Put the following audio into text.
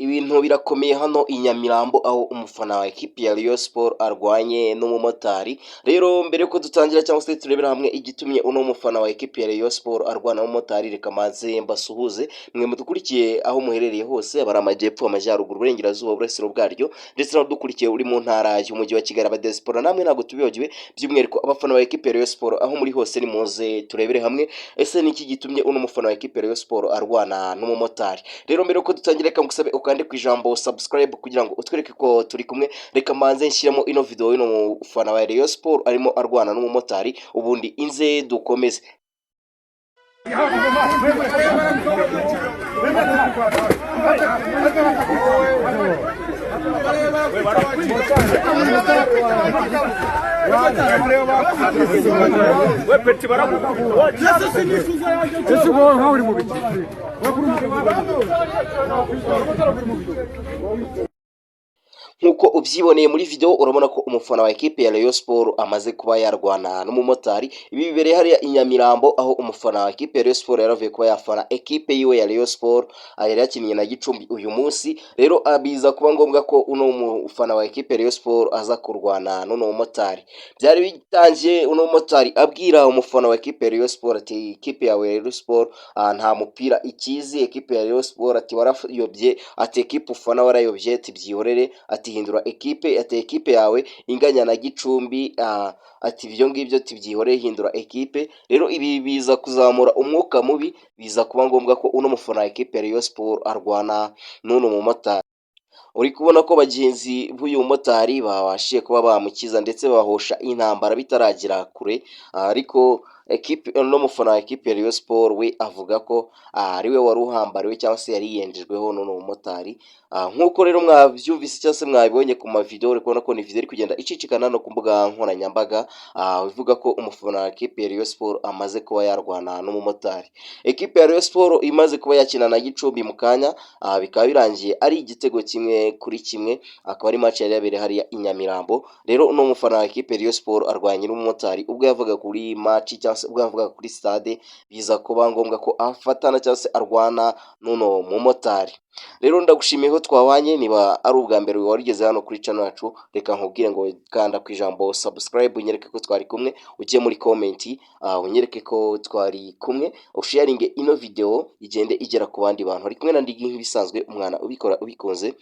Ibintu birakomeye hano i Nyamirambo aho umufana wa ekipi ya Rayon Sport arwanye n'umumotari. Rero mbere yuko dutangira cyangwa se turebera hamwe igitumye uno mufana wa ekipi ya Rayon Sport arwana n'umumotari, reka maze mbasuhuze mwe mudukurikiye aho muherereye hose, abari amajyepfo, amajyaruguru, uburengerazuba, uburasiro bwaryo, ndetse n'abadukurikiye uri mu ntara y'umujyi wa Kigali, abadesipora namwe ntabwo tubibagiwe, by'umwihariko abafana ba ekipi ya Rayon Sport aho muri hose nimuze turebere hamwe ese niki gitumye uno mufana wa ekipi ya Rayon Sport arwana n'umumotari. Rero mbere yuko dutangira reka ngusabe ukande ku ijambo subscribe kugira ngo utwereke ko turi kumwe. Reka manze nshyiramo ino video y'ino mufana wa Rayon Sport arimo arwana n'umumotari, ubundi inze dukomeze. Nkuko ubyiboneye muri video urabona ko umufana wa ekipe ya Rayon Sport amaze kuba yarwana n'umumotari. Ibi bibereye hariya i Nyamirambo aho umufana wa ekipe ya Rayon Sport yaravuye kuba yafana ekipe yiwe ya Rayon Sport yari yakinnye na Gicumbi uyu munsi. Rero abiza kuba ngombwa ko uno mufana wa ekipe ya Rayon Sport aza kurwana n'uno mumotari. Byari bitangiye uno mumotari abwira umufana wa ekipe ya Rayon Sport ati ekipe ya Rayon Sport nta mupira ikizi, ekipe ya Rayon Sport ati warayobye, ati ekipe ufana warayobye, ati byihorere, ati hindura ekipe, ati ekipe yawe inganya na Gicumbi, ati ibyo ngibyo tubyihoreye, hindura ekipe. Rero ibi biza kuzamura umwuka mubi, biza kuba ngombwa ko uno mufana wa ekipe ya Rayon Sport arwana n'uno mumotari. Uri kubona ko bagenzi b'uyu mumotari babashije kuba bamukiza ndetse bahosha intambara bitaragira kure, ariko ekipe no mufana wa ekipe ya Rayon Sport we avuga ko ari we wari uhambariwe cyangwa se yari yenjejweho n'uno mumotari. Nk'uko rero mwabyumvise cyangwa se mwabibonye ku mavideo, uri kubona ko ni video iri kugenda icicikana no ku mbuga nkoranyambaga, bivuga ko umufana wa ekipe ya Rayon Sport amaze kuba yarwana n'umumotari. Ekipe ya Rayon Sport imaze kuba yakina na Gicumbi mu kanya, bikaba birangiye ari igitego kimwe kuri kimwe, akaba ari match yari yabereye hariya i Nyamirambo. Rero uno mufana wa ekipe ya Rayon Sport arwanye n'umumotari ubwo yavuga kuri match cyangwa se ubwo yavuga kuri stade, biza kuba ngombwa ko afatana cyangwa se arwana n'uno mumotari. Rero ndagushimiye ko twabanye, niba ari ubwa mbere warigeze hano kuri channel yacu, reka nkubwire ngo kanda ku ijambo subscribe unyereke ko twari kumwe, ugiye muri comment unyereke ko twari kumwe, usharinge ino video igende igera ku bandi bantu. Ari kumwe na Ndigi nk'ibisanzwe, umwana ubikora ubikunze